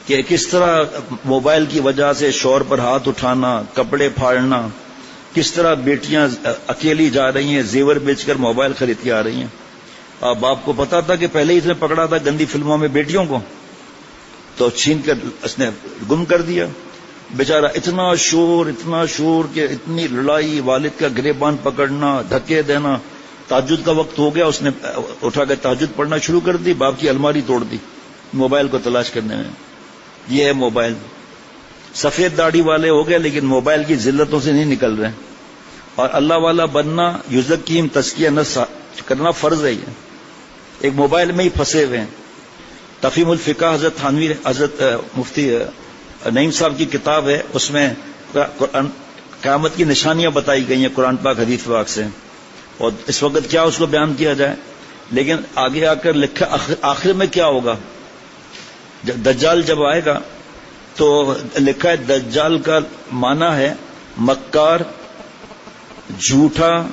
کہ کس طرح موبائل کی وجہ سے شوہر پر ہاتھ اٹھانا، کپڑے پھاڑنا، کس طرح بیٹیاں اکیلی جا رہی ہیں زیور بیچ کر موبائل خرید کے آ رہی ہیں. اب باپ کو پتا تھا کہ پہلے ہی اس نے پکڑا تھا گندی فلموں میں بیٹیوں کو، تو چھین کر اس نے گم کر دیا. بیچارہ اتنا شور کہ اتنی لڑائی، والد کا گریبان پکڑنا، دھکے دینا. تہجد کا وقت ہو گیا، اس نے اٹھا کر تہجد پڑھنا شروع کر دی، باپ کی الماری توڑ دی موبائل کو تلاش کرنے میں. یہ ہے موبائل. سفید داڑھی والے ہو گئے لیکن موبائل کی ذلتوں سے نہیں نکل رہے. اور اللہ والا بننا، یزکیم تزکیہ نفس کرنا فرض ہے. یہ ایک موبائل میں ہی پھنسے ہوئے ہیں. تفہیم الفقہ حضرت تھانوی، حضرت مفتی نعیم صاحب کی کتاب ہے، اس میں قیامت کی نشانیاں بتائی گئی ہیں قرآن پاک حدیث پاک سے. اور اس وقت کیا اس کو بیان کیا جائے، لیکن آگے آ کر لکھا آخر میں کیا ہوگا. دجال جب آئے گا تو لکھا ہے دجال کا معنی ہے مکار، جھوٹا،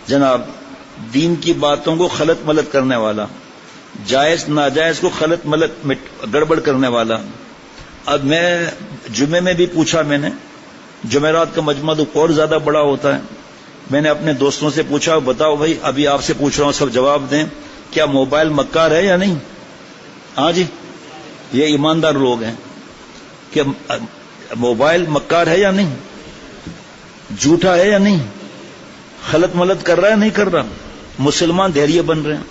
جناب دین کی باتوں کو خلط ملط کرنے والا، جائز ناجائز کو خلط ملط گڑبڑ کرنے والا. اب میں جمعے میں بھی پوچھا، میں نے جمعرات کا مجمع تو اور زیادہ بڑا ہوتا ہے. میں نے اپنے دوستوں سے پوچھا، بتاؤ بھائی، ابھی آپ سے پوچھ رہا ہوں، سب جواب دیں، کیا موبائل مکار ہے یا نہیں؟ ہاں جی، یہ ایماندار لوگ ہیں کہ موبائل مکار ہے یا نہیں، جھوٹا ہے یا نہیں، خلط ملط کر رہا ہے نہیں کر رہا. مسلمان دھیریے بن رہے ہیں.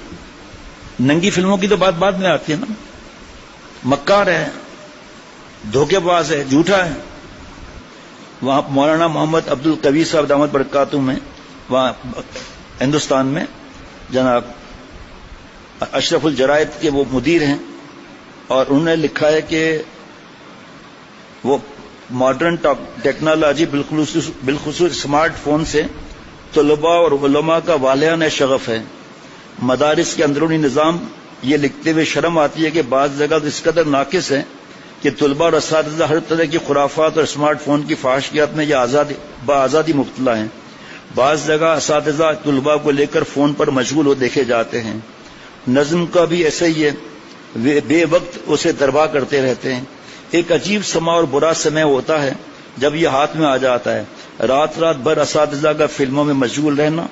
ننگی فلموں کی تو بات بعد میں آتی ہے نا. مکار ہے، دھوکے باز ہے، جھوٹا ہے. وہاں مولانا محمد عبد القوی صاحب دامت برکاتہ میں، وہاں ہندوستان میں، جناب اشرف الجرائد کے وہ مدیر ہیں، اور انہوں نے لکھا ہے کہ وہ ماڈرن ٹیکنالوجی بالخصوص اسمارٹ فون سے طلباء اور علماء کا والہانہ شغف ہے. مدارس کے اندرونی نظام یہ لکھتے ہوئے شرم آتی ہے کہ بعض جگہ تو اس قدر ناقص ہے کہ طلباء اور اساتذہ ہر طرح کی خرافات اور اسمارٹ فون کی فحاشیات میں یہ بآزادی مبتلا ہیں. بعض جگہ اساتذہ طلباء کو لے کر فون پر مشغول ہو دیکھے جاتے ہیں. نظم کا بھی ایسا ہی ہے، بے وقت اسے دربا کرتے رہتے ہیں. ایک عجیب سما اور برا سمے ہوتا ہے جب یہ ہاتھ میں آ جاتا ہے. رات بھر اساتذہ کا فلموں میں مشغول رہنا.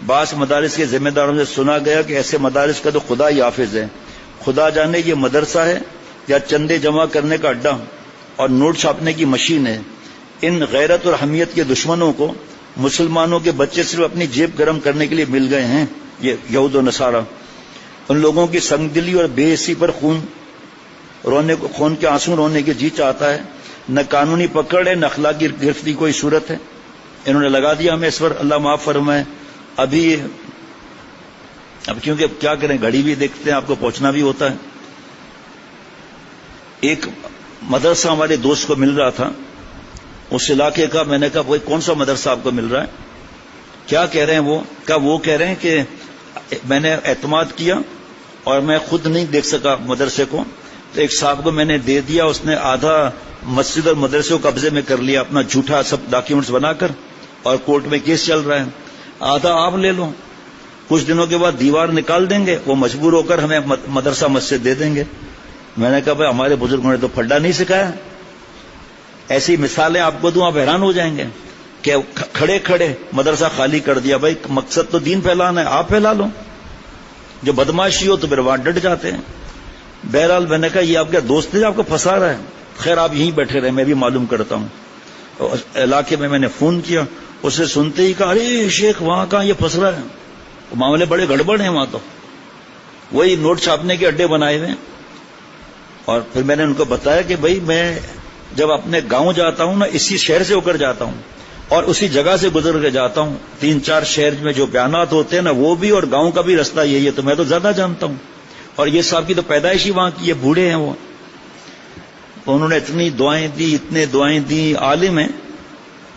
بعض مدارس کے ذمہ داروں سے سنا گیا کہ ایسے مدارس کا تو خدا ہی حافظ ہے. خدا جانے یہ مدرسہ ہے یا چندے جمع کرنے کا اڈا اور نوٹ چھاپنے کی مشین ہے. ان غیرت اور حمیت کے دشمنوں کو مسلمانوں کے بچے صرف اپنی جیب گرم کرنے کے لیے مل گئے ہیں. یہ یہود و نصارہ، ان لوگوں کی سنگ دلی اور بے حسی پر خون کے آنسو رونے کے جی چاہتا ہے. نہ قانونی پکڑ ہے، نہ اخلاقی گرفتی کوئی صورت ہے. انہوں نے لگا دیا ہمیں اس پر، اللہ معاف فرمائے. اب کیونکہ کیا کریں، گھڑی بھی دیکھتے ہیں، آپ کو پہنچنا بھی ہوتا ہے. ایک مدرسہ ہمارے دوست کو مل رہا تھا اس علاقے کا. میں نے کہا بھائی کون سا مدرسہ آپ کو مل رہا ہے؟ کیا کہہ رہے ہیں وہ کہہ رہے ہیں کہ میں نے اعتماد کیا اور میں خود نہیں دیکھ سکا مدرسے کو، تو ایک صاحب کو میں نے دے دیا، اس نے آدھا مسجد اور مدرسے کو قبضے میں کر لیا اپنا جھوٹا سب ڈاکیومنٹس بنا کر، اور کورٹ میں کیس چل رہا ہے. آدھا آپ لے لو، کچھ دنوں کے بعد دیوار نکال دیں گے، وہ مجبور ہو کر ہمیں مدرسہ مسجد دے دیں گے. میں نے کہا بھائی ہمارے بزرگوں نے تو پھڈا نہیں سکھایا. ایسی مثالیں آپ کو دوں آپ حیران ہو جائیں گے کہ کھڑے کھڑے مدرسہ خالی کر دیا. بھائی مقصد تو دین پھیلانا ہے، آپ پھیلا لو. جو بدماشی ہو تو پھر وہاں ڈٹ جاتے ہیں. بہرحال میں نے کہا یہ آپ کا دوست ہے جو آپ کو پھنسا رہا ہے، خیر آپ یہیں بیٹھے رہے، میں بھی معلوم کرتا ہوں. علاقے میں نے فون کیا، اسے سنتے ہی کہا ارے شیخ وہاں کہاں یہ پھنس رہا ہے، معاملے بڑے گڑبڑ ہیں وہاں. تو وہی نوٹ چھاپنے کے اڈے بنائے ہوئے. اور پھر میں نے ان کو بتایا کہ بھائی میں جب اپنے گاؤں جاتا ہوں نا، اسی شہر سے ہو کر جاتا ہوں اور اسی جگہ سے گزر کے جاتا ہوں. 3-4 شہر میں جو بیانات ہوتے ہیں نا وہ بھی، اور گاؤں کا بھی رستہ یہی ہے، تو میں تو زیادہ جانتا ہوں. اور یہ صاحب کی تو پیدائش ہی وہاں کی، یہ بوڑھے ہیں وہ. انہوں نے اتنی دعائیں دی، اتنے دعائیں دی، عالم ہیں،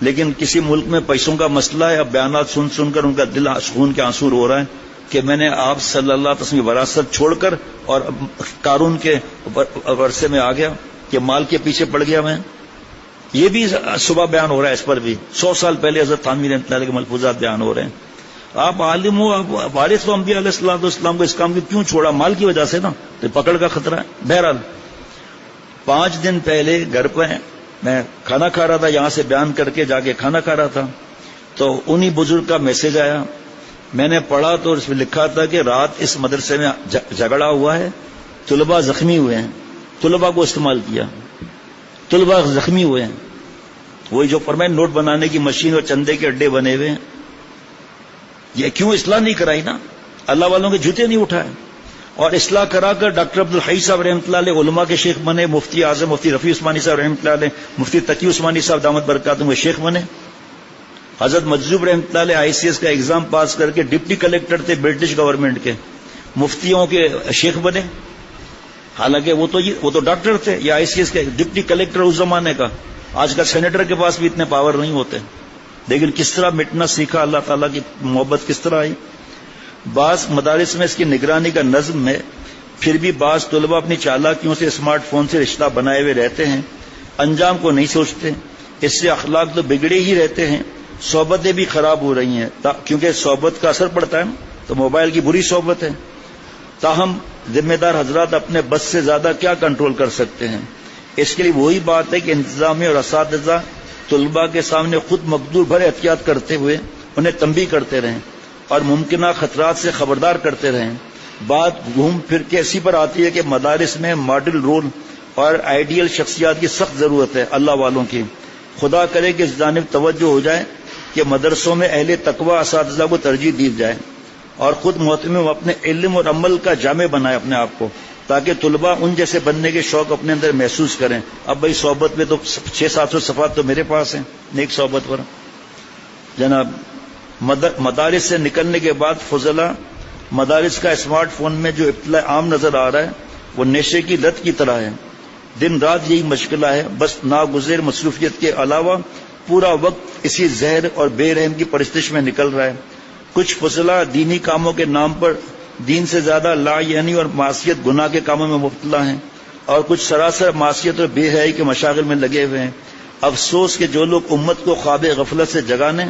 لیکن کسی ملک میں پیسوں کا مسئلہ ہے. اب بیانات سن سن کر ان کا دل خون کے آنسو رو رہا ہے کہ میں نے آپ صلی اللہ علیہ وسلم کی وراثت چھوڑ کر اور قارون کے ورثے میں آ گیا کہ مال کے پیچھے پڑ گیا میں. یہ بھی صبح بیان ہو رہا ہے، اس پر بھی 100 سال پہلے حضرت تھانوی رحمۃ اللہ علیہ کے ملفوظات بیان ہو رہے ہیں. آپ عالم ہو، آپ وارث ہو انبیاء علیہ السلام کو، اسلام کو اس کام کو کیوں چھوڑا؟ مال کی وجہ سے نا، تو پکڑ کا خطرہ ہے. بہرحال 5 دن پہلے گھر پہ میں کھانا کھا رہا تھا، یہاں سے بیان کر کے جا کے کھانا کھا رہا تھا، تو انہی بزرگ کا میسج آیا. میں نے پڑھا تو اس میں لکھا تھا کہ رات اس مدرسے میں جھگڑا ہوا ہے، طلباء زخمی ہوئے ہیں. طلباء کو استعمال کیا، طلباء زخمی ہوئے ہیں. وہی جو فرمائے نوٹ بنانے کی مشین اور چندے کے اڈے بنے ہوئے ہیں. یہ کیوں اصلاح نہیں کرائی نا؟ اللہ والوں کے جوتے نہیں اٹھائے. اور اصلاح کرا کر ڈاکٹر عبدالحی صاحب رحمۃ اللہ علیہ علماء کے شیخ بنے، مفتی اعظم مفتی رفیع عثمانی صاحب رحمۃ اللہ علیہ، مفتی تقی عثمانی صاحب دامت برکاتہم شیخ بنے. حضرت مجذوب رحمۃ اللہ علیہ ICS کا ایگزام پاس کر کے ڈپٹی کلیکٹر تھے برٹش گورنمنٹ کے، مفتیوں کے شیخ بنے. حالانکہ وہ تو ڈاکٹر تھے. یہ ICS کے ڈپٹی کلیکٹر اس زمانے کا. آج کل سینیٹر کے پاس بھی اتنے پاور نہیں ہوتے. لیکن کس طرح مٹنا سیکھا، اللہ تعالیٰ کی محبت کس طرح آئی. بعض مدارس میں اس کی نگرانی کا نظم ہے، پھر بھی بعض طلباء اپنی چالاکیوں سے اسمارٹ فون سے رشتہ بنائے ہوئے رہتے ہیں، انجام کو نہیں سوچتے. اس سے اخلاق تو بگڑے ہی رہتے ہیں، صحبتیں بھی خراب ہو رہی ہیں، کیونکہ صحبت کا اثر پڑتا ہے تو موبائل کی بری صحبت ہے. تاہم ذمہ دار حضرات اپنے بس سے زیادہ کیا کنٹرول کر سکتے ہیں؟ اس کے لیے وہی بات ہے کہ انتظامیہ اور اساتذہ طلباء کے سامنے خود مقدور بھر احتیاط کرتے ہوئے انہیں تنبیہ کرتے رہیں اور ممکنہ خطرات سے خبردار کرتے رہیں. بات گھوم پھر کے اسی پر آتی ہے کہ مدارس میں ماڈل رول اور آئیڈیل شخصیات کی سخت ضرورت ہے اللہ والوں کی. خدا کرے کہ اس جانب توجہ ہو جائے کہ مدرسوں میں اہل تقوی اساتذہ کو ترجیح دی جائے اور خود محتمم اپنے علم اور عمل کا جامع بنائے اپنے آپ کو، تاکہ طلباء ان جیسے بننے کے شوق اپنے اندر محسوس کریں. اب بھائی صحبت میں تو 600-700 صفحات تو میرے پاس ہیں نیک صحبت پر. جناب مدارس سے نکلنے کے بعد فضلہ مدارس کا اسمارٹ فون میں جو ابتلا عام نظر آ رہا ہے وہ نشے کی لت کی طرح ہے. دن رات یہی مشغلہ ہے، بس ناگزیر مصروفیت کے علاوہ پورا وقت اسی زہر اور بے رحم کی پرستش میں نکل رہا ہے. کچھ فضلہ دینی کاموں کے نام پر دین سے زیادہ لا یعنی اور معصیت گناہ کے کاموں میں مبتلا ہیں، اور کچھ سراسر معصیت اور بے حیائی کے مشاغل میں لگے ہوئے ہیں. افسوس کہ جو لوگ امت کو خواب غفلت سے جگانے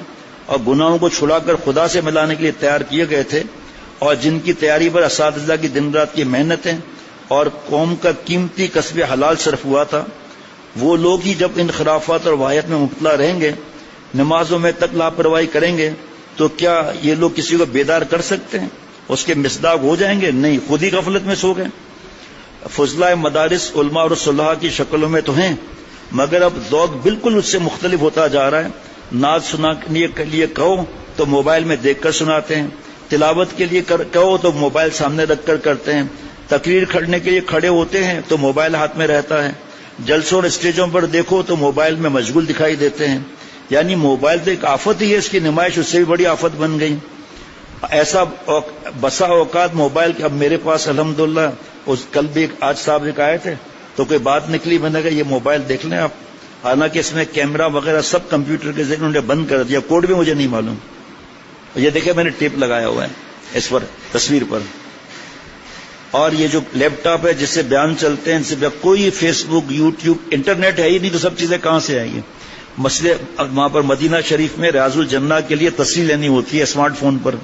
اور گناہوں کو چھڑا کر خدا سے ملانے کے لیے تیار کیے گئے تھے، اور جن کی تیاری پر اساتذہ کی دن رات کی محنتیں اور قوم کا قیمتی کسب حلال صرف ہوا تھا، وہ لوگ ہی جب ان خرافات اور واحد میں مبتلا رہیں گے، نمازوں میں تک لاپرواہی کریں گے، تو کیا یہ لوگ کسی کو بیدار کر سکتے ہیں؟ اس کے مصداق ہو جائیں گے؟ نہیں، خود ہی غفلت میں سو گئے. فضلہ مدارس علماء اور صلحاء کی شکلوں میں تو ہیں، مگر اب ذوق بالکل اس سے مختلف ہوتا جا رہا ہے. نعت سنانے کے لیے کہو تو موبائل میں دیکھ کر سناتے ہیں، تلاوت کے لیے کہو تو موبائل سامنے رکھ کر کرتے ہیں، تقریر کھڑنے کے لیے کھڑے ہوتے ہیں تو موبائل ہاتھ میں رہتا ہے، جلسوں اور اسٹیجوں پر دیکھو تو موبائل میں مشغول دکھائی دیتے ہیں. یعنی موبائل تو ایک آفت ہی ہے، اس کی نمائش اس سے بھی بڑی آفت بن گئی. ایسا بسا اوقات موبائل اب میرے پاس الحمدللہ، کل بھی آج صاحب ایک آئے تھے تو کوئی بات نکلی، میں نے کہا یہ موبائل دیکھ لیں آپ. حالانکہ اس میں کیمرہ وغیرہ سب کمپیوٹر کے ذریعے انہوں نے بند کر دیا، کوڈ بھی مجھے نہیں معلوم. یہ دیکھیں میں نے ٹیپ لگایا ہوا ہے اس پر تصویر پر. اور یہ جو لیپ ٹاپ ہے جس سے بیان چلتے ہیں، ان سے کوئی فیس بک یوٹیوب انٹرنیٹ ہے ہی نہیں، تو سب چیزیں کہاں سے آئیں گی؟ مسئلے وہاں پر مدینہ شریف میں ریاض الجنہ کے لیے تصریح لینی ہوتی ہے اسمارٹ فون پر.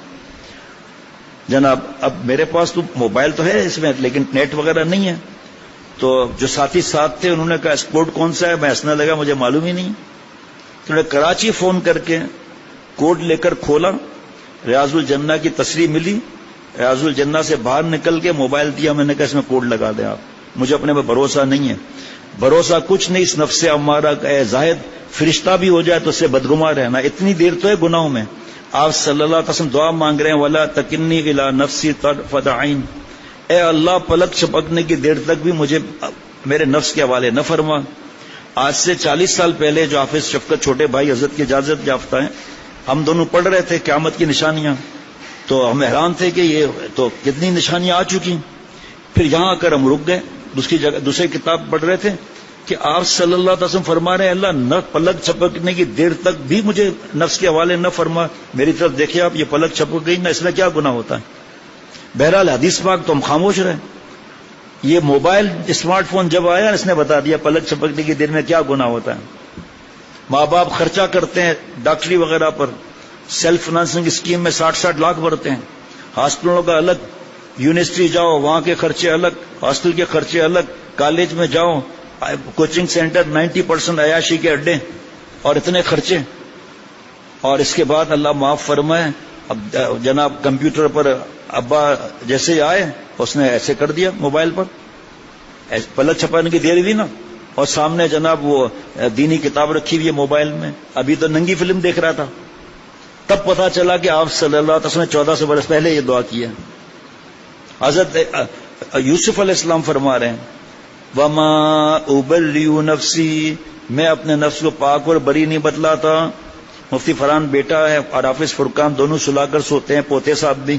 جناب اب میرے پاس تو موبائل تو ہے اس میں، لیکن نیٹ وغیرہ نہیں ہے. تو جو ساتھی ساتھ تھے انہوں نے کہا اسپورٹ کون سا ہے، میں ہنسنے لگا، مجھے معلوم ہی نہیں. تو انہوں نے کراچی فون کر کے کوڈ لے کر کھولا، ریاض الجنہ کی تصریح ملی، ریاض الجنہ سے باہر نکل کے موبائل دیا، میں نے کہا اس میں کوڈ لگا دیں آپ. مجھے اپنے پر بھروسہ نہیں ہے، بھروسہ کچھ نہیں اس نفس امارہ کا. اے زاہد، فرشتہ بھی ہو جائے تو اس سے بدگماں رہنا، اتنی دیر تو ہے گناہوں میں. آپ صلی اللہ علیہ وسلم دعا مانگ رہے ہیں، وَلَا تَكِلْنِي إِلَىٰ نَفْسِي طَرْفَتَ عَيْنٍ، اے اللہ پلک چھپکنے کی دیر تک بھی مجھے میرے نفس کے حوالے نہ فرما. آج سے 40 سال پہلے جو حافظ شفقت چھوٹے بھائی حضرت کی اجازت یافتہ ہیں، ہم دونوں پڑھ رہے تھے قیامت کی نشانیاں، تو ہم حیران تھے کہ یہ تو کتنی نشانیاں آ چکی. پھر یہاں آ کر ہم رک گئے، دوسری کتاب پڑھ رہے تھے کہ آپ صلی اللہ علیہ وسلم فرما رہے ہیں اللہ نہ پلک چھپکنے کی دیر تک بھی مجھے نفس کے حوالے نہ فرما. میری طرف دیکھیں آپ، یہ پلک چھپک گئی نا، اس میں کیا گناہ ہوتا ہے؟ بہرحال حدیث پاک تو ہم خاموش رہے. یہ موبائل اسمارٹ فون جب آیا اس نے بتا دیا پلک چھپکنے کی دیر میں کیا گناہ ہوتا ہے. ماں باپ خرچہ کرتے ہیں ڈاکٹری وغیرہ پر، سیلف فائنانسنگ اسکیم میں 60 لاکھ بھرتے ہیں، ہاسپٹلوں کا الگ، یونیورسٹی جاؤ وہاں کے خرچے الگ، ہاسٹل کے خرچے الگ، کالج میں جاؤ کوچنگ سینٹر 90% عیاشی کے اڈے اور اتنے خرچے. اور اس کے بعد اللہ معاف فرمائے اب جناب کمپیوٹر پر ابا جیسے آئے اس نے ایسے کر دیا موبائل پر, پلک چھپانے کی دیر بھی نا, اور سامنے جناب وہ دینی کتاب رکھی ہوئی ہے موبائل میں. ابھی تو ننگی فلم دیکھ رہا تھا, تب پتا چلا کہ آپ صلی اللہ علیہ وسلم نے 1400 برس پہلے یہ دعا کی ہے. حضرت یوسف علیہ السلام فرما رہے ہیں وما ابرئ نفسی, میں اپنے نفس کو پاک اور بری نہیں بتلاتا. مفتی فرحان بیٹا ہے اور حافظ فرقان دونوں سلا کر سوتے ہیں, پوتے صاحب بھی.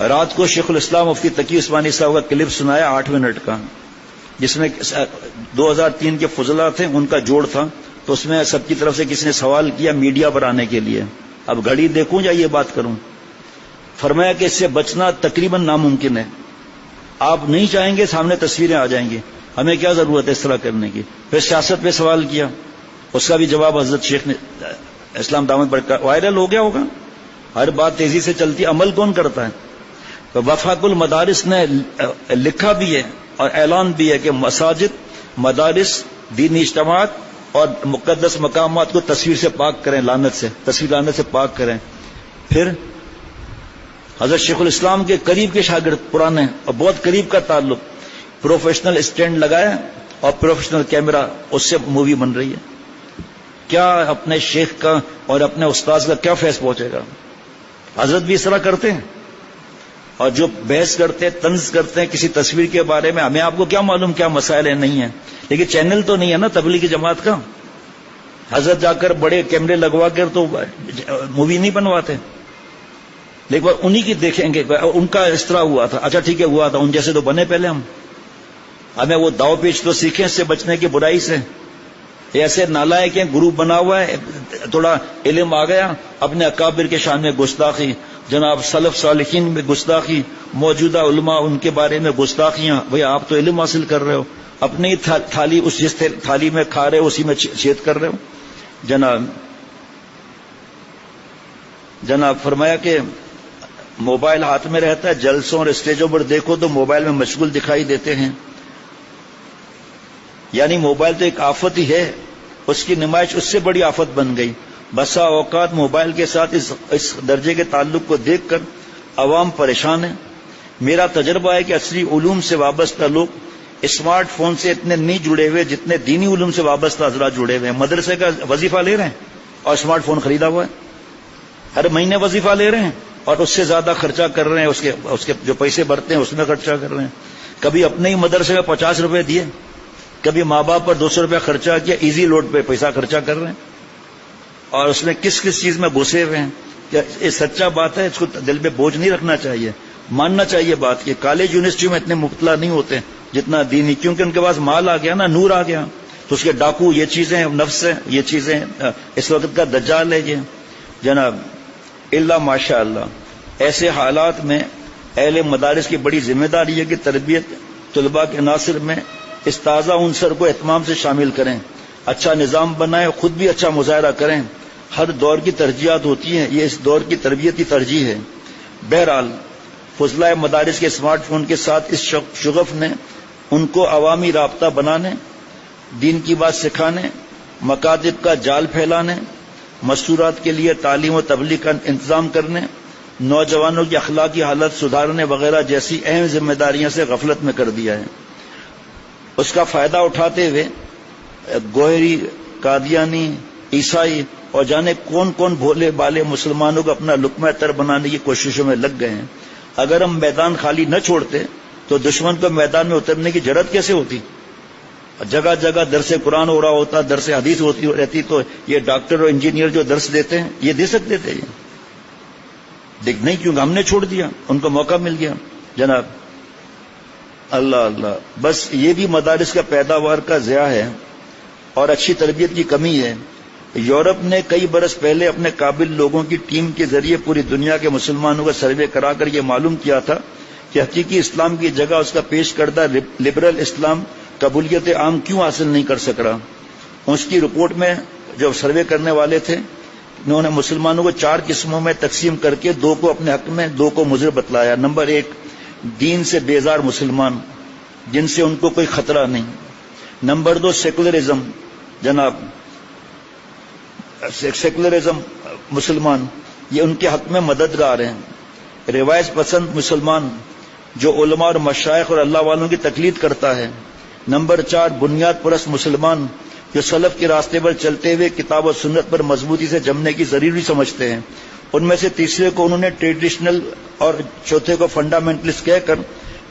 رات کو شیخ الاسلام مفتی تقی عثمانی صاحب کا کلپ سنایا 8 منٹ کا, جس میں 2003 کے فضلہ تھے, ان کا جوڑ تھا. تو اس میں سب کی طرف سے کسی نے سوال کیا میڈیا پر آنے کے لیے, اب گھڑی دیکھوں یا یہ بات کروں. فرمایا کہ اس سے بچنا تقریباً ناممکن ہے. آپ نہیں چاہیں گے سامنے تصویریں آ جائیں گی, ہمیں کیا ضرورت ہے اس طرح کرنے کی. پھر سیاست پہ سوال کیا, اس کا بھی جواب حضرت شیخ نے اسلام دامت پر وائرل ہو گیا ہوگا. ہر بات تیزی سے چلتی, عمل کون کرتا ہے. تو وفاق المدارس نے لکھا بھی ہے اور اعلان بھی ہے کہ مساجد, مدارس, دینی اجتماعات اور مقدس مقامات کو تصویر سے پاک کریں, لعنت سے, تصویر لعنت سے پاک کریں. پھر حضرت شیخ الاسلام کے قریب کے شاگرد پرانے اور بہت قریب کا تعلق, پروفیشنل اسٹینڈ لگایا اور پروفیشنل کیمرہ, اس سے مووی بن رہی ہے. کیا اپنے شیخ کا اور اپنے استاذ کا کیا فیض پہنچے گا. حضرت بھی اس طرح کرتے ہیں, اور جو بحث کرتے ہیں, طنز کرتے ہیں کسی تصویر کے بارے میں, ہمیں آپ کو کیا معلوم کیا مسائل ہیں نہیں ہیں, لیکن چینل تو نہیں ہے نا تبلیغی جماعت کا. حضرت جا کر بڑے کیمرے لگوا کر تو مووی نہیں بنواتے, لیکن انہی کی دیکھیں گے ان کا اس طرح ہوا تھا, اچھا ٹھیک ہے ہوا تھا, ان جیسے تو بنے پہلے ہم. ہمیں وہ داؤ پیچ تو سیکھیں اس سے بچنے کی برائی سے. ایسے نالائق ہیں, گروپ بنا ہوا ہے, تھوڑا علم آ گیا, اپنے اکابر کے شان میں گستاخی, جناب سلف صالحین میں گستاخی, موجودہ علماء ان کے بارے میں گستاخیاں. بھئی آپ تو علم حاصل کر رہے ہو, اپنی تھالی اس جس تھالی میں کھا رہے ہو اسی میں چھید کر رہے ہو. جناب فرمایا کہ موبائل ہاتھ میں رہتا ہے, جلسوں اور اسٹیجوں پر دیکھو تو موبائل میں مشغول دکھائی دیتے ہیں. یعنی موبائل تو ایک آفت ہی ہے, اس کی نمائش اس سے بڑی آفت بن گئی. بسا اوقات موبائل کے ساتھ اس درجے کے تعلق کو دیکھ کر عوام پریشان ہیں. میرا تجربہ ہے کہ اصلی علوم سے وابستہ لوگ اسمارٹ فون سے اتنے نہیں جڑے ہوئے جتنے دینی علوم سے وابستہ حضرات جڑے ہوئے ہیں. مدرسے کا وظیفہ لے رہے ہیں اور اسمارٹ فون خریدا ہوا ہے, ہر مہینے وظیفہ لے رہے ہیں اور اس سے زیادہ خرچہ کر رہے ہیں, اس کے جو پیسے بھرتے ہیں اس میں خرچہ کر رہے ہیں. کبھی اپنے ہی مدرسے میں 50 روپے دیے, کبھی ماں باپ پر 200 روپے خرچہ کیا, ایزی لوڈ پہ پیسہ خرچہ کر رہے ہیں, اور اس میں کس کس چیز میں گھسے ہوئے ہیں. یہ سچا بات ہے, اس کو دل پہ بوجھ نہیں رکھنا چاہیے, ماننا چاہیے بات کہ کالج یونیورسٹی میں اتنے مبتلا نہیں ہوتے جتنا دینی, کیونکہ ان کے پاس مال آ گیا نا, نور آ گیا, تو اس کے ڈاکو یہ چیزیں, نفس ہے یہ چیزیں, اس وقت کا دجال ہے یہ. جناب اللہ ماشاء اللہ ایسے حالات میں اہل مدارس کی بڑی ذمہ داری ہے کہ تربیت طلباء کے عناصر میں اس تازہ عنصر کو اہتمام سے شامل کریں, اچھا نظام بنائیں, خود بھی اچھا مظاہرہ کریں. ہر دور کی ترجیحات ہوتی ہیں, یہ اس دور کی تربیتی ترجیح ہے. بہرحال فضلہ مدارس کے اسمارٹ فون کے ساتھ اس شغف نے ان کو عوامی رابطہ بنانے, دین کی بات سکھانے, مکاتب کا جال پھیلانے, مستورات کے لیے تعلیم و تبلیغ کا انتظام کرنے, نوجوانوں کی اخلاقی حالت سدھارنے وغیرہ جیسی اہم ذمہ داریاں سے غفلت میں کر دیا ہے. اس کا فائدہ اٹھاتے ہوئے گوہری, قادیانی, عیسائی اور جانے کون کون بھولے بالے مسلمانوں کو اپنا لقمہ تر بنانے کی کوششوں میں لگ گئے ہیں. اگر ہم میدان خالی نہ چھوڑتے تو دشمن کو میدان میں اترنے کی جرأت کیسے ہوتی. جگہ جگہ درس قرآن ہو رہا ہوتا, درس حدیث ہوتی رہتی, تو یہ ڈاکٹر اور انجینئر جو درس دیتے ہیں یہ دے سکتے تھے, یہ نہیں, کیونکہ ہم نے چھوڑ دیا, ان کو موقع مل گیا. جناب اللہ اللہ, بس یہ بھی مدارس کا پیداوار کا ضیاع ہے اور اچھی تربیت کی کمی ہے. یورپ نے کئی برس پہلے اپنے قابل لوگوں کی ٹیم کے ذریعے پوری دنیا کے مسلمانوں کا سروے کرا کر یہ معلوم کیا تھا کہ حقیقی اسلام کی جگہ اس کا پیش کردہ لبرل اسلام قبولیت عام کیوں حاصل نہیں کر سک رہا. اس کی رپورٹ میں جو سروے کرنے والے تھے انہوں نے مسلمانوں کو 4 قسموں میں تقسیم کر کے 2 کو اپنے حق میں 2 کو مضر بتلایا. نمبر 1, دین سے بیزار مسلمان جن سے ان کو کوئی خطرہ نہیں, نمبر 2 سیکولرزم، جناب سیکولرزم مسلمان یہ ان کے حق میں مددگار ہیں، روایت پسند مسلمان جو علماء اور مشائخ اور اللہ والوں کی تقلید کرتا ہے۔ نمبر 4 بنیاد پرست مسلمان جو سلف کے راستے پر چلتے ہوئے کتاب و سنت پر مضبوطی سے جمنے کی ضروری سمجھتے ہیں۔ ان میں سے تیسرے کو انہوں نے ٹریڈیشنل اور چوتھے کو فنڈامنٹلسٹ کہہ کر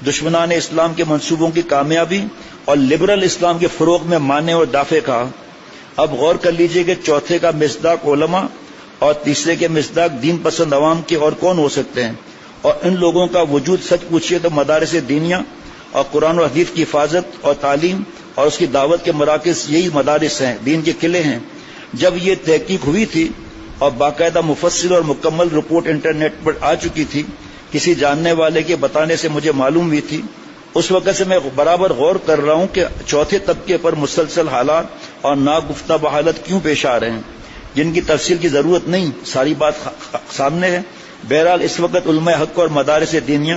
دشمنان اسلام کے منصوبوں کی کامیابی اور لبرل اسلام کے فروغ میں مانع اور دافع کہا۔ اب غور کر لیجئے کہ چوتھے کا مصداق علماء اور تیسرے کے مصداق دین پسند عوام کے اور کون ہو سکتے ہیں، اور ان لوگوں کا وجود سچ پوچھئے تو مدارس دینیہ اور قرآن و حدیث کی حفاظت اور تعلیم اور اس کی دعوت کے مراکز یہی مدارس ہیں، دین کے قلعے ہیں۔ جب یہ تحقیق ہوئی تھی اور باقاعدہ مفصل اور مکمل رپورٹ انٹرنیٹ پر آ چکی تھی، کسی جاننے والے کے بتانے سے مجھے معلوم ہوئی تھی، اس وقت سے میں برابر غور کر رہا ہوں کہ چوتھے طبقے پر مسلسل حالات اور ناگفتہ بحالت کیوں پیش آ رہے ہیں، جن کی تفصیل کی ضرورت نہیں، ساری بات سامنے ہے۔ بہرحال اس وقت علماء حق اور مدارس دینیہ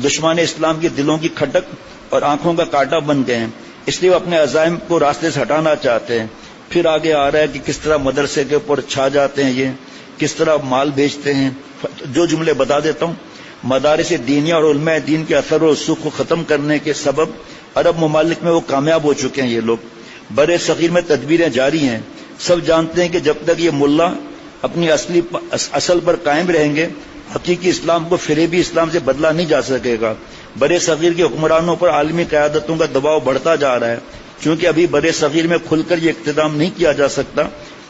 دشمن اسلام کے دلوں کی کھٹک اور آنکھوں کا کانٹا بن گئے ہیں، اس لیے وہ اپنے عزائم کو راستے سے ہٹانا چاہتے ہیں۔ پھر آگے آ رہا ہے کہ کس طرح مدرسے کے اوپر چھا جاتے ہیں، یہ کس طرح مال بیچتے ہیں۔ جو جملے بتا دیتا ہوں، مدارس دینیہ اور علماء دین کے اثر و رسوخ کو ختم کرنے کے سبب عرب ممالک میں وہ کامیاب ہو چکے ہیں۔ یہ لوگ برے صغیر میں تدبیریں جاری ہیں۔ سب جانتے ہیں کہ جب تک یہ ملا اپنی اصل پر قائم رہیں گے، حقیقی اسلام کو فریبی اسلام سے بدلا نہیں جا سکے گا۔ برے صغیر کے حکمرانوں پر عالمی قیادتوں کا دباؤ بڑھتا جا رہا ہے، چونکہ ابھی برے صغیر میں کھل کر یہ اقتدام نہیں کیا جا سکتا،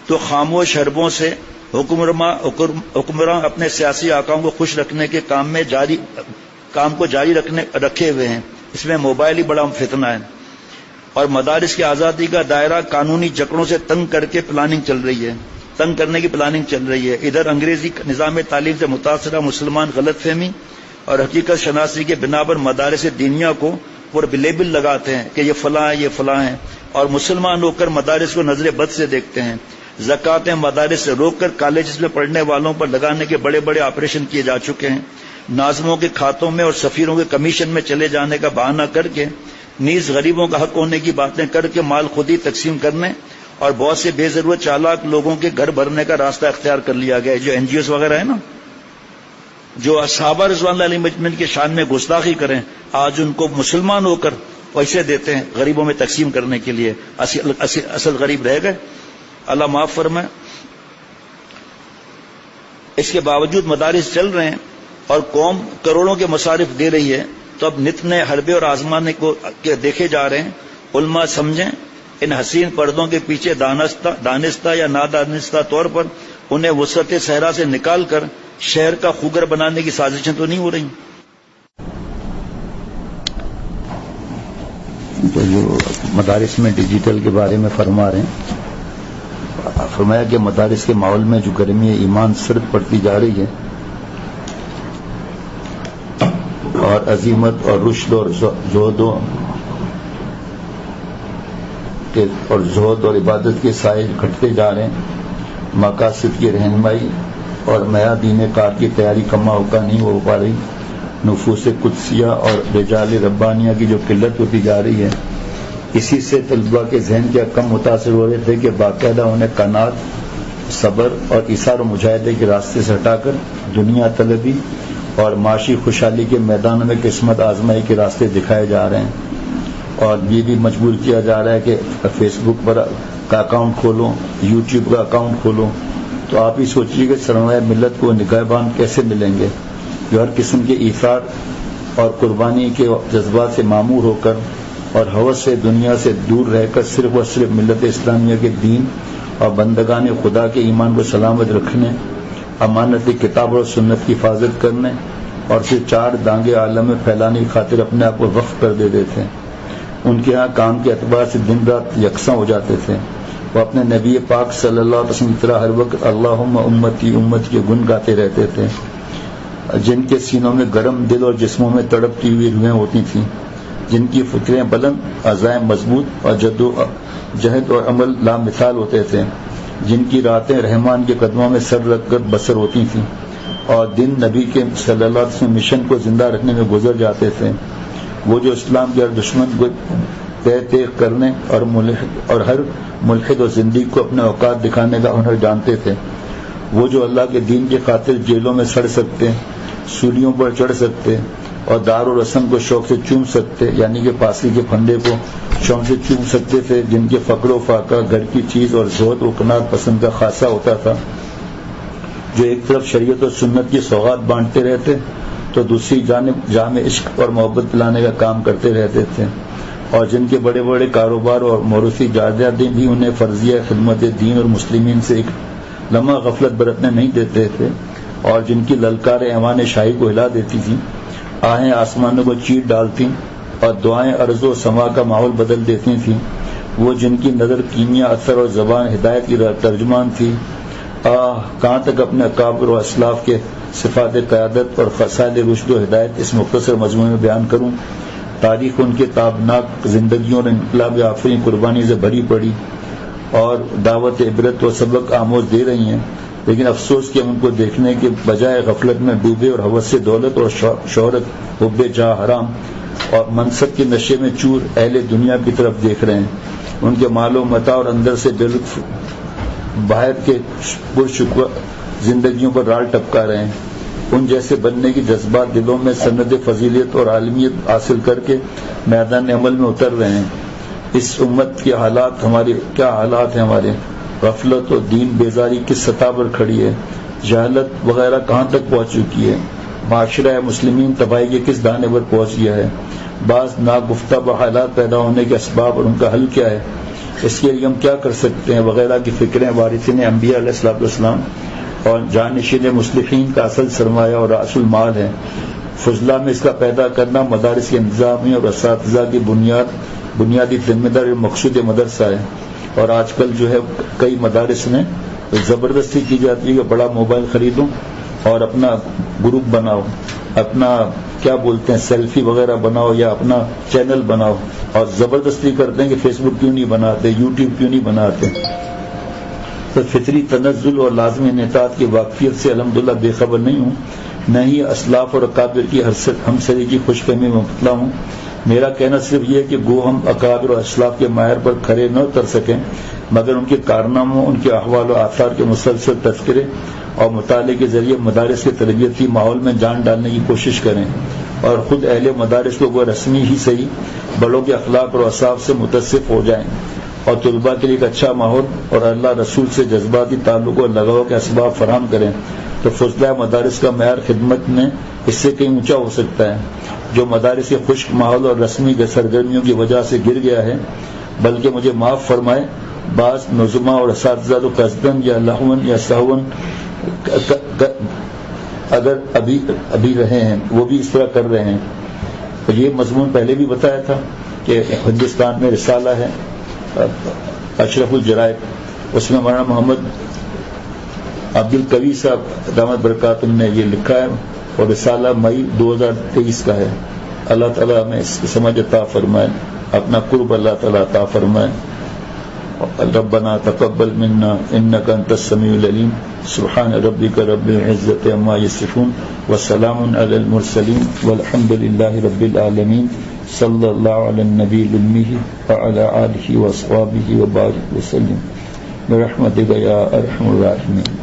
تو خاموش حربوں سے حکمراں اپنے سیاسی آقاؤں کو خوش رکھنے کے کام کو جاری رکھے ہوئے ہیں۔ اس میں موبائل ہی بڑا فتنہ ہے، اور مدارس کی آزادی کا دائرہ قانونی جکڑوں سے تنگ کرنے کی پلاننگ چل رہی ہے۔ ادھر انگریزی نظام تعلیم سے متاثرہ مسلمان غلط فہمی اور حقیقت شناسی کے بنا پر مدارس دینیہ کو لیبل لگاتے ہیں کہ یہ فلاں ہیں، یہ فلاں ہیں، اور مسلمان ہو کر مدارس کو نظر بد سے دیکھتے ہیں۔ زکوٰۃیں مدارس سے روک کر کالجز میں پڑھنے والوں پر لگانے کے بڑے بڑے آپریشن کیے جا چکے ہیں۔ ناظموں کے کھاتوں میں اور سفیروں کے کمیشن میں چلے جانے کا بہانہ کر کے نیز غریبوں کا حق ہونے کی باتیں کر کے مال خود ہی تقسیم کرنے اور بہت سے بے ضرورت چالاک لوگوں کے گھر بھرنے کا راستہ اختیار کر لیا گیا ہے۔ جو این جی اوز وغیرہ ہے نا، جو صحابہ رضوان اللہ علیہم اجمعین کے شان میں گستاخی کریں، آج ان کو مسلمان ہو کر پیسے دیتے ہیں غریبوں میں تقسیم کرنے کے لیے۔ اصل غریب رہ گئے، اللہ معاف فرمائے۔ اس کے باوجود مدارس چل رہے ہیں اور قوم کروڑوں کے مصارف دے رہی ہے، تو اب نت نئے حربے اور آزمانے کو دیکھے جا رہے ہیں۔ علماء سمجھیں ان حسین پردوں کے پیچھے دانستہ یا نادانستہ طور پر انہیں وسعت صحرا سے نکال کر شہر کا خوگر بنانے کی سازشیں تو نہیں ہو رہی؟ تو جو مدارس میں ڈیجیٹل کے بارے میں فرما رہے ہیں، فرمایا کہ مدارس کے ماحول میں جو گرمی ایمان سرد پڑتی جا رہی ہے، اور عظیمت اور رشد اور زہد اور عبادت کے سائے گھٹتے جا رہے ہیں، مقاصد کی رہنمائی اور میادین کار کی تیاری کما ہوکا نہیں ہو پا رہی، نفوس قدسیہ اور رجال ربانیہ کی جو قلت ہوتی جا رہی ہے، اسی سے طلباء کے ذہن کیا کم متاثر ہو رہے تھے کہ باقاعدہ انہیں قناعت، صبر اور ایثار و مجاہدے کے راستے سے ہٹا کر دنیا طلبی اور معاشی خوشحالی کے میدانوں میں قسمت آزمائی کے راستے دکھائے جا رہے ہیں، اور یہ بھی مجبور کیا جا رہا ہے کہ فیس بک پر کا اکاؤنٹ کھولو، یوٹیوب کا اکاؤنٹ کھولو۔ تو آپ ہی سوچیے کہ سرمایہ ملت کو نگہبان کیسے ملیں گے جو ہر قسم کے ایثار اور قربانی کے جذبات سے معمور ہو کر اور ہوس سے دنیا سے دور رہ کر صرف اور صرف ملت اسلامیہ کے دین اور بندگان خدا کے ایمان کو سلامت رکھنے، امانت کتاب اور سنت کی حفاظت کرنے اور پھر چار دانگے عالم میں پھیلانے کی خاطر اپنے آپ کو وقف کر دیتے تھے۔ ان کے ہاں کام کے اعتبار سے دن رات یکساں ہو جاتے تھے۔ وہ اپنے نبی پاک صلی اللہ علیہ وسلم کی طرح ہر وقت اللہم امتی امت کے گن گاتے رہتے تھے، جن کے سینوں میں گرم دل اور جسموں میں تڑپتی ہوئی روحیں ہوتی تھیں، جن کی فکریں بلند، عزائم مضبوط اور جد و جہد اور عمل لامثال ہوتے تھے، جن کی راتیں رحمان کے قدموں میں سر رکھ کر بسر ہوتی تھیں اور دن نبی کے صلی اللہ علیہ وسلم مشن کو زندہ رکھنے میں گزر جاتے تھے۔ وہ جو اسلام کے ہر دشمن تیغ کرنے اور ہر ملحد و زندگی کو اپنے اوقات دکھانے کا ہنر جانتے تھے. وہ جو اللہ کے دین کی خاطر جیلوں میں سڑ سکتے، سولیوں پر چڑھ سکتے اور دار و رسم کو شوق سے چوم سکتے، یعنی کہ پاسی کے پھندے کو شوق سے چوم سکتے تھے، جن کے فقر و فاقہ، گھر کی چیز اور زہد و قناعت پسند کا خاصہ ہوتا تھا، جو ایک طرف شریعت و سنت کی سوغات بانٹتے رہتے تو دوسری جانب جام عشق اور محبت پلانے کا کام کرتے رہتے تھے، اور جن کے بڑے بڑے کاروبار اور موروثی جائیدادیں بھی انہیں فرضیہ خدمت دین اور مسلمین سے ایک لمحہ غفلت برتنے نہیں دیتے تھے، اور جن کی للکاریں ایوان شاہی کو ہلا دیتی تھیں، آہیں آسمانوں کو چیر ڈالتی اور دعائیں ارض و سما کا ماحول بدل دیتی تھیں، وہ جن کی نظر کیمیا، اثر اور زبان ہدایت کی ترجمان تھی. کہاں تک اپنے اکابر و اسلاف کے صفات قیادت اور خصائل رشد و ہدایت اس مختصر مضمون میں بیان کروں. تاریخ ان کے تابناک زندگیوں اور انقلاب آفرین قربانی سے بھری پڑی اور دعوت عبرت و سبق آموز دے رہی ہیں، لیکن افسوس کہ ہم ان کو دیکھنے کے بجائے غفلت میں ڈوبے اور ہوس سے دولت اور شہرت، حب جاہ حرام اور منصب کے نشے میں چور اہل دنیا کی طرف دیکھ رہے ہیں. ان کے مال و متاع اور اندر سے بے لطف باہر کے پرشکوہ زندگیوں پر رال ٹپکا رہے ہیں. ان جیسے بننے کی جذبات دلوں میں سند فضیلت اور عالمیت حاصل کر کے میدان عمل میں اتر رہے ہیں. اس امت کے حالات کیا حالات ہیں ہمارے؟ غفلت اور دین بیزاری کس سطح پر کھڑی ہے؟ جہالت وغیرہ کہاں تک پہنچ چکی ہے؟ معاشرہ مسلمین تباہی کے کس دانے پر پہنچ گیا ہے؟ بعض ناگفتہ حالات پیدا ہونے کے اسباب اور ان کا حل کیا ہے؟ اس کے لیے ہم کیا کر سکتے ہیں وغیرہ کی فکریں وارثین انبیاء علیہ السلام اور جانشین مصلحین کا اصل سرمایہ اور راس المال ہے. فضلہ میں اس کا پیدا کرنا مدارس کے انتظامیہ اور اساتذہ کی بنیادی ذمہ داری اور مقصود مدرسہ ہے. اور آج کل جو ہے کئی مدارس میں زبردستی کی جاتی ہے کہ بڑا موبائل خریدو اور اپنا گروپ بناؤ، اپنا کیا بولتے ہیں سیلفی وغیرہ بناؤ یا اپنا چینل بناؤ، اور زبردستی کرتے ہیں کہ فیس بک کیوں نہیں بناتے، یوٹیوب کیوں نہیں بناتے. تو فطری تنزل اور لازمی انعطاف کی واقفیت سے الحمدللہ بے خبر نہیں ہوں، نہ ہی اسلاف اور اکابر کی ہمسری کی خوش فہمی میں مبتلا ہوں. میرا کہنا صرف یہ ہے کہ گو ہم اکابر اور اسلاف کے معیار پر کھڑے نہ اتر سکیں، مگر ان کے کارناموں، ان کے احوال و آثار کے مسلسل تذکرے اور مطالعے کے ذریعے مدارس کے تربیتی ماحول میں جان ڈالنے کی کوشش کریں، اور خود اہل مدارس کو وہ رسمی ہی صحیح بڑوں کے اخلاق اور اوصاف سے متصف ہو جائیں، اور طلباء کے لیے ایک اچھا ماحول اور اللہ رسول سے جذباتی تعلق اور لگاؤ کے اسباب فراہم کریں، تو فضلہ مدارس کا معیار خدمت میں اس سے کہیں اونچا ہو سکتا ہے. جو مدارس کے خشک ماحول اور رسمی سرگرمیوں کی وجہ سے گر گیا ہے، بلکہ مجھے معاف فرمائے بعض نظما اور اساتذہ تو قصدن یا لہون یا سہون اگر ابھی رہے ہیں وہ بھی اس طرح کر رہے ہیں. تو یہ مضمون پہلے بھی بتایا تھا کہ ہندوستان میں رسالہ ہے اشرف الجرائد، اس میں مولانا محمد عبد القوی صاحب دامت برکاتہم نے یہ لکھا ہے، اور رسالہ مئی 2023 کا ہے. اللہ تعالیٰ ہمیں اس کی سمجھ عطا فرمائے، اپنا قرب اللہ تعالیٰ عطا فرمائے. ربنا تقبل منا انك انت السميع العليم. سبحان ربك رب العزة عما يصفون وسلام على المرسلين والحمد لله رب العالمين. صلى الله على النبي الأمي وعلى آله وأصحابه وبارك وسلم برحمتك يا أرحم الراحمين.